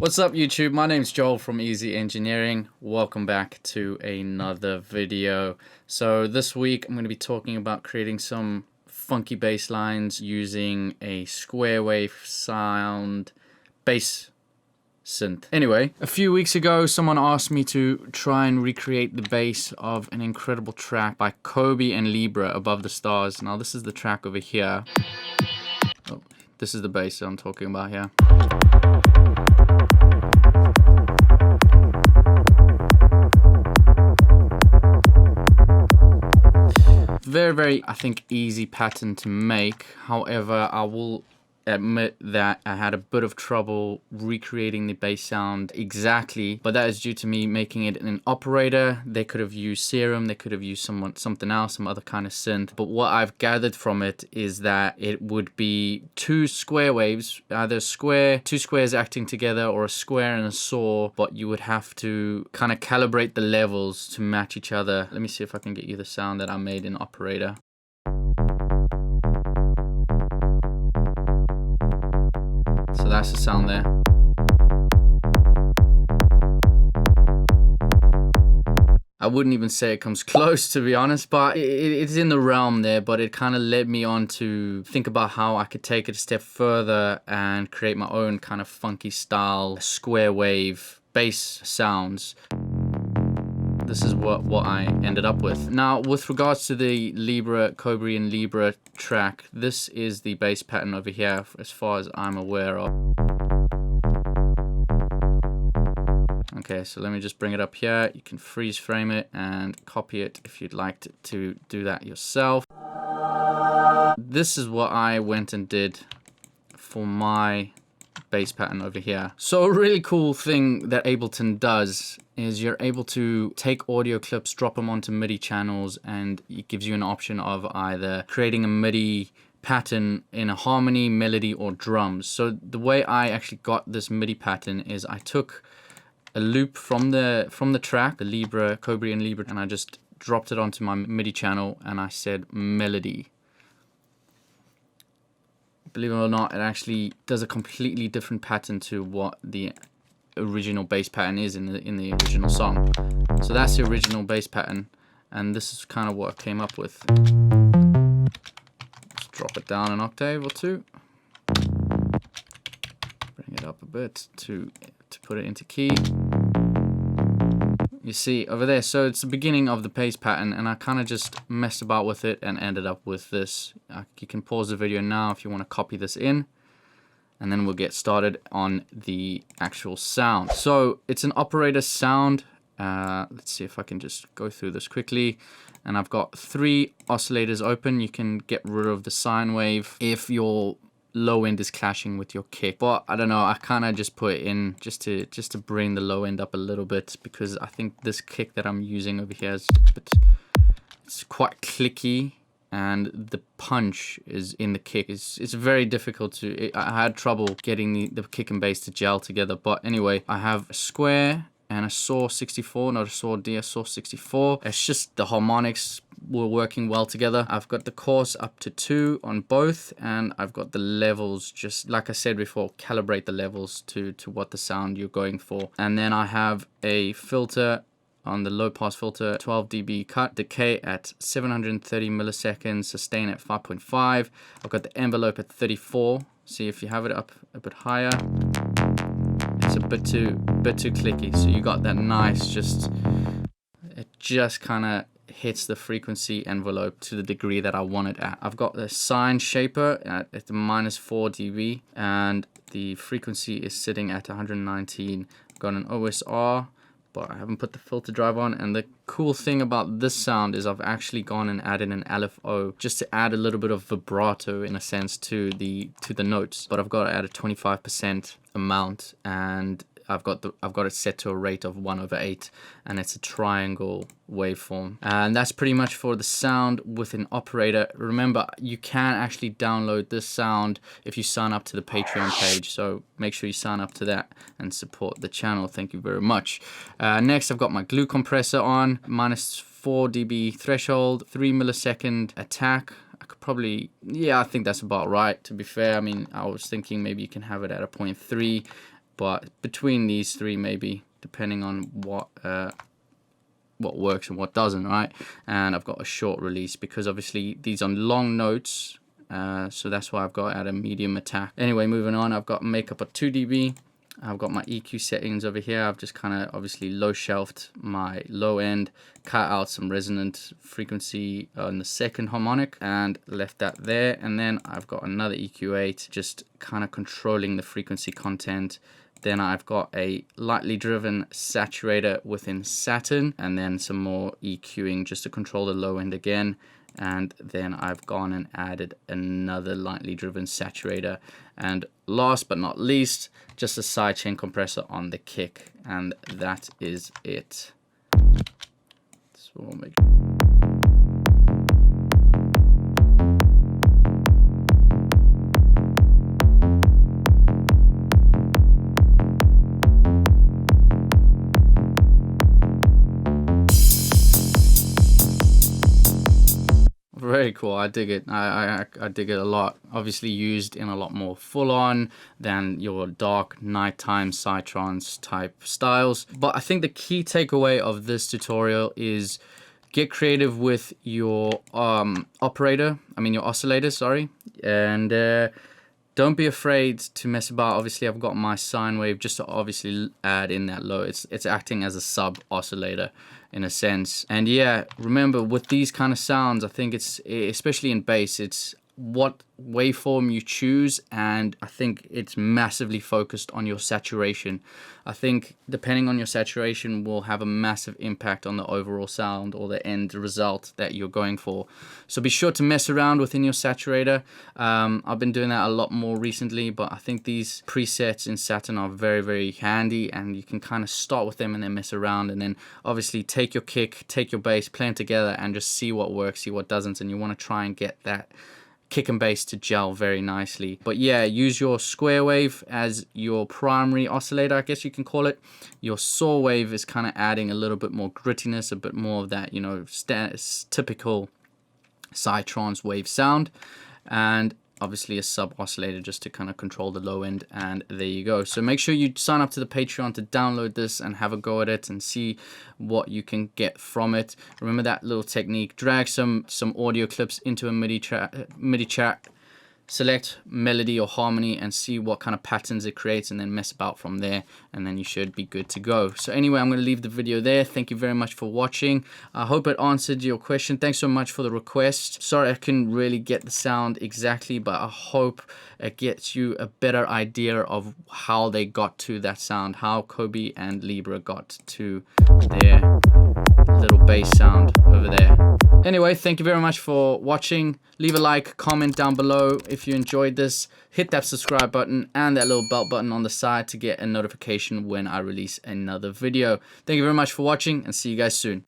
What's up YouTube? My name's Joel from Easy Engineering. Welcome back to another video. So this week I'm going to be talking about creating some funky bass lines using a square wave sound bass synth. Anyway, a few weeks ago someone asked me to try and recreate the bass of an incredible track by Kobe and Libra, Above the Stars. Now this is the track over here. Oh, this is the bass I'm talking about here. Very, I think, easy pattern to make. However, I will admit that I had a bit of trouble recreating the bass sound exactly, but that is due to me making it in an operator. They could have used Serum, they could have used something else, some other kind of synth. But what I've gathered from it is that it would be two square waves, either two squares acting together, or a square and a saw, but you would have to kind of calibrate the levels to match each other. Let me see if I can get you the sound that I made in operator. So that's the sound there. I wouldn't even say it comes close, to be honest, but it's in the realm there. But it kind of led me on to think about how I could take it a step further and create my own kind of funky style square wave bass sounds. This is what I ended up with. Now, with regards to the Libra, Kobe and Libra track, this is the bass pattern over here as far as I'm aware of. Okay, so let me just bring it up here. You can freeze frame it and copy it if you'd like to do that yourself. This is what I went and did for my bass pattern over here. So a really cool thing that Ableton does is you're able to take audio clips, drop them onto MIDI channels, and it gives you an option of either creating a MIDI pattern in a harmony, melody, or drums. So the way I actually got this MIDI pattern is I took a loop from the track, the Libra, Kobe and Libra, and I just dropped it onto my MIDI channel and I said melody. Believe it or not, it actually does a completely different pattern to what the original bass pattern is in the original song. So that's the original bass pattern, and this is kind of what I came up with. Let's drop it down an octave or two. Bring it up a bit to put it into key. You see over there, so it's the beginning of the bass pattern, and I kind of just messed about with it and ended up with this. You can pause the video now if you want to copy this in, and then we'll get started on the actual sound. So it's an operator sound. Let's see if I can just go through this quickly. And I've got 3 oscillators open. You can get rid of the sine wave if your low end is clashing with your kick, but I don't know, I kind of just put it in just to bring the low end up a little bit, because I think this kick that I'm using over here is it's quite clicky, and the punch is in the kick. It's very difficult I had trouble getting the kick and bass to gel together. But anyway, I have a square and a saw 64, not a saw D, a saw 64. It's just the harmonics were working well together. I've got the course up to 2 on both, and I've got the levels, just like I said before, calibrate the levels to what the sound you're going for. And then I have a filter on the low pass filter, 12 dB cut, decay at 730 milliseconds, sustain at 5.5. I've got the envelope at 34. See if you have it up a bit higher. It's a bit too clicky. So you got that nice, it just kind of hits the frequency envelope to the degree that I want it at. I've got the sine shaper at the -4 dB, and the frequency is sitting at 119. I've got an OSR, but I haven't put the filter drive on. And the cool thing about this sound is I've actually gone and added an LFO just to add a little bit of vibrato, in a sense, to the notes. But I've got to add a 25% amount, and I've got it set to a rate of 1/8, and it's a triangle waveform. And that's pretty much for the sound with an operator. Remember, you can actually download this sound if you sign up to the Patreon page, so make sure you sign up to that and support the channel. Thank you very much. Next, I've got my glue compressor on, -4 dB threshold, 3 millisecond attack. I could probably, yeah, I think that's about right, to be fair. I mean, I was thinking maybe you can have it at a 0.3. but between these three maybe, depending on what works and what doesn't, right? And I've got a short release because obviously these are long notes, so that's why I've got at a medium attack. Anyway, moving on, I've got makeup at 2 dB. I've got my EQ settings over here. I've just kind of obviously low shelved my low end, cut out some resonant frequency on the second harmonic and left that there. And then I've got another EQ8, just kind of controlling the frequency content. Then I've got a lightly driven saturator within Saturn, and then some more EQing just to control the low end again. And then I've gone and added another lightly driven saturator, and last but not least, just a sidechain compressor on the kick, and that is it. So we'll make very cool. I dig it. I dig it a lot. Obviously used in a lot more full-on than your dark nighttime psytrance type styles. But I think the key takeaway of this tutorial is get creative with your your oscillator, sorry, and don't be afraid to mess about. Obviously, I've got my sine wave just to obviously add in that low. It's acting as a sub oscillator in a sense. And yeah, remember with these kind of sounds, I think it's, especially in bass, it's what waveform you choose, and I think it's massively focused on your saturation. I think depending on your saturation will have a massive impact on the overall sound or the end result that you're going for. So be sure to mess around within your saturator. I've been doing that a lot more recently, but I think these presets in Saturn are very, very handy, and you can kind of start with them and then mess around, and then obviously take your kick, take your bass, play them together and just see what works, see what doesn't, and you want to try and get that kick and bass to gel very nicely. But yeah, use your square wave as your primary oscillator, I guess you can call it. Your saw wave is kind of adding a little bit more grittiness, a bit more of that, you know, typical psytrance wave sound, and obviously a sub oscillator just to kind of control the low end. And there you go. So make sure you sign up to the Patreon to download this and have a go at it and see what you can get from it. Remember that little technique: drag some audio clips into a MIDI track, select melody or harmony and see what kind of patterns it creates, and then mess about from there, and then you should be good to go. So anyway, I'm going to leave the video there. Thank you very much for watching. I hope it answered your question. Thanks so much for the request. Sorry I couldn't really get the sound exactly, but I hope it gets you a better idea of how they got to that sound, how Kobe and Libra got to their little bass sound over there. Anyway, thank you very much for watching. Leave a like, comment down below if you enjoyed this. Hit that subscribe button and that little bell button on the side to get a notification when I release another video. Thank you very much for watching, and see you guys soon.